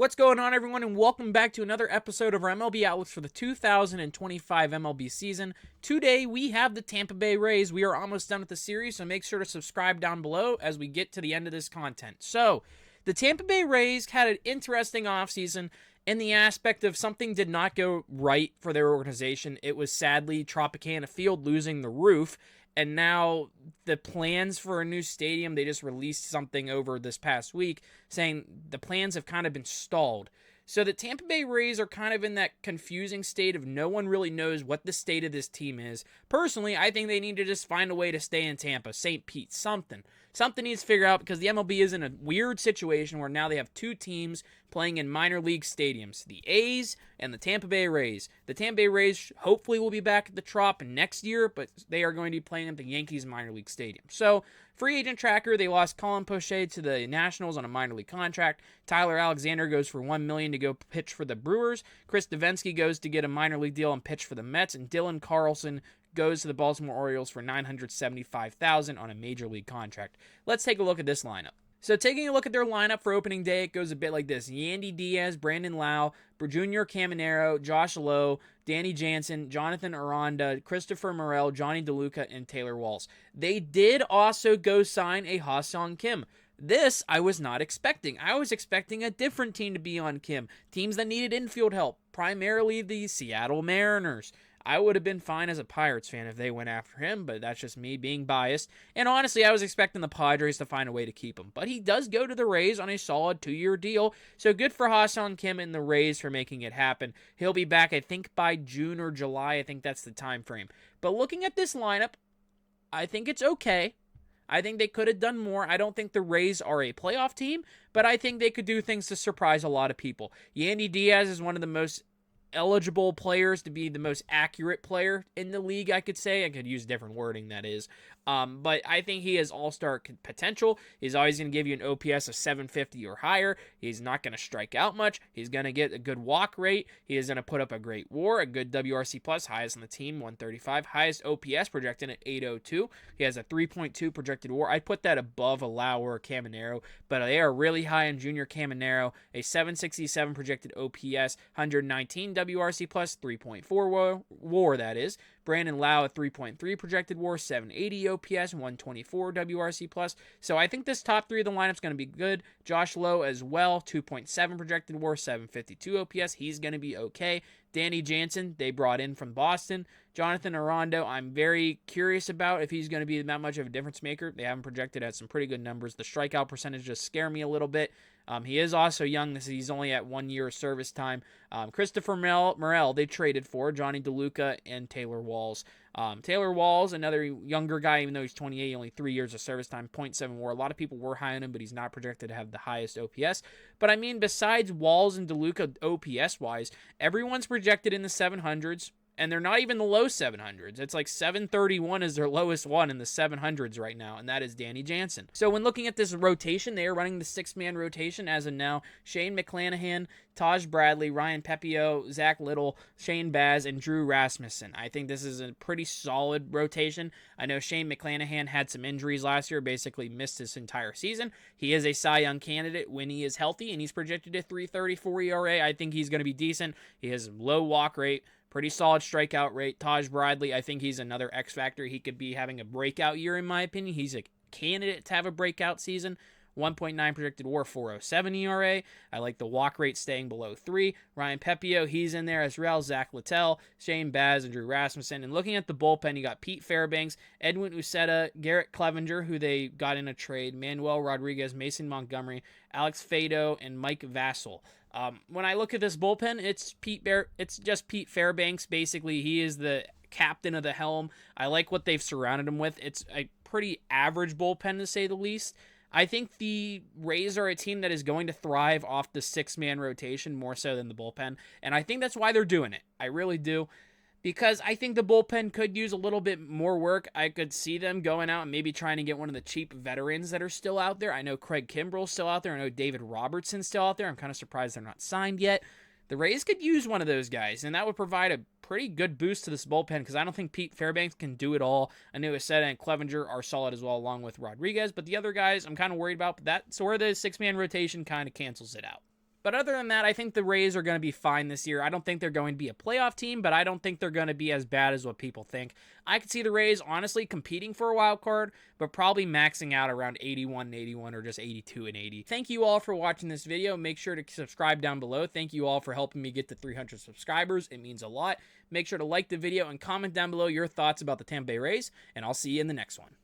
What's going on, everyone, and welcome back to another episode of our MLB Outlooks for the 2025 MLB season. Today, we have the Tampa Bay Rays. We are almost done with the series, so make sure to subscribe down below as we get to the end of this content. So, the Tampa Bay Rays had an interesting offseason in the aspect of something did not go right for their organization. It was sadly Tropicana Field losing the roof, and now the plans for a new stadium, they just released something over this past week saying the plans have kind of been stalled. So the Tampa Bay Rays are kind of in that confusing state of no one really knows what the state of this team is. Personally, I think they need to just find a way to stay in Tampa, St. Pete, something. Something needs to figure out because the MLB is in a weird situation where now they have two teams playing in minor league stadiums, the A's and the Tampa Bay Rays. The Tampa Bay Rays hopefully will be back at the Trop next year, but they are going to be playing at the Yankees minor league stadium. So, free agent tracker, they lost Colin Poche to the Nationals on a minor league contract. Tyler Alexander goes for $1 million to go pitch for the Brewers. Chris Davinsky goes to get a minor league deal and pitch for the Mets, and Dylan Carlson goes to the Baltimore Orioles for $975,000 on a major league contract. Let's take a look at this lineup. So taking a look at their lineup for opening day, it goes a bit like this. Yandy Diaz, Brandon Lau, Junior Caminero, Josh Lowe, Danny Jansen, Jonathan Aranda, Christopher Morel, Johnny DeLuca, and Taylor Walls. They did also go sign a Ha-Seong Kim. This I was not expecting. I was expecting a different team to be on Kim. Teams that needed infield help, primarily the Seattle Mariners. I would have been fine as a Pirates fan if they went after him, but that's just me being biased. And honestly, I was expecting the Padres to find a way to keep him. But he does go to the Rays on a solid 2-year deal, so good for Ha-Seong Kim and the Rays for making it happen. He'll be back, I think, by June or July. I think that's the time frame. But looking at this lineup, I think it's okay. I think they could have done more. I don't think the Rays are a playoff team, but I think they could do things to surprise a lot of people. Yandy Diaz is one of the most eligible players to be the most accurate player in the league, I could say. I could use different wording, that is. But I think he has all-star potential. He's always going to give you an OPS of 750 or higher. He's not going to strike out much. He's going to get a good walk rate. He is going to put up a great WAR, a good WRC+, highest on the team, 135. Highest OPS projected at 802. He has a 3.2 projected WAR. I'd put that above a Lauer or Caminero, but they are really high in Junior Caminero. A 767 projected OPS, 119 WRC+, 3.4 WAR, that is. Brandon Lau at 3.3 projected WAR, 780 OPS, 124 WRC+. So I think this top three of the lineup is going to be good. Josh Lowe as well, 2.7 projected WAR, 752 OPS. He's going to be okay. Danny Jansen, they brought in from Boston. Jonathan Aranda, I'm very curious about if he's going to be that much of a difference maker. They haven't projected at some pretty good numbers. The strikeout percentage just scare me a little bit. He is also young. He's only at 1 year of service time. Christopher Morel, they traded for Johnny DeLuca and Taylor Walls. Taylor Walls, another younger guy, even though he's 28, only 3 years of service time, 0.7 WAR. A lot of people were high on him, but he's not projected to have the highest OPS. But I mean, besides Walls and DeLuca OPS-wise, everyone's projected in the 700s. And they're not even the low 700s. It's like 731 is their lowest one in the 700s right now, and that is Danny Jansen. So when looking at this rotation, they are running the 6-man rotation as of now. Shane McClanahan, Taj Bradley, Ryan Pepio, Zach Little, Shane Baz, and Drew Rasmussen. I think this is a pretty solid rotation. I know Shane McClanahan had some injuries last year, basically missed his entire season. He is a Cy Young candidate when he is healthy, and he's projected at 3.34 ERA. I think he's going to be decent. He has a low walk rate. Pretty solid strikeout rate. Taj Bradley, I think he's another X factor. He could be having a breakout year, in my opinion. He's a candidate to have a breakout season. 1.9 projected WAR, 4.07 ERA. I like the walk rate staying below 3. Ryan Pepio, he's in there as well. Zach Littell, Shane Baz, and Drew Rasmussen. And looking at the bullpen, you got Pete Fairbanks, Edwin Uceta, Garrett Clevenger, who they got in a trade, Manuel Rodriguez, Mason Montgomery, Alex Fado, and Mike Vassell. When I look at this bullpen, it's just Pete Fairbanks. Basically, he is the captain of the helm. I like what they've surrounded him with. It's a pretty average bullpen, to say the least. I think the Rays are a team that is going to thrive off the 6-man rotation more so than the bullpen, and I think that's why they're doing it. I really do, because I think the bullpen could use a little bit more work. I could see them going out and maybe trying to get one of the cheap veterans that are still out there. I know Craig Kimbrell's still out there. I know David Robertson's still out there. I'm kind of surprised they're not signed yet. The Rays could use one of those guys, and that would provide a pretty good boost to this bullpen because I don't think Pete Fairbanks can do it all. I know Uceta and Clevenger are solid as well, along with Rodriguez, but the other guys I'm kind of worried about. But that's where the 6-man rotation kind of cancels it out. But other than that, I think the Rays are going to be fine this year. I don't think they're going to be a playoff team, but I don't think they're going to be as bad as what people think. I could see the Rays honestly competing for a wild card, but probably maxing out around 81-81 or just 82-80. Thank you all for watching this video. Make sure to subscribe down below. Thank you all for helping me get to 300 subscribers. It means a lot. Make sure to like the video and comment down below your thoughts about the Tampa Bay Rays, and I'll see you in the next one.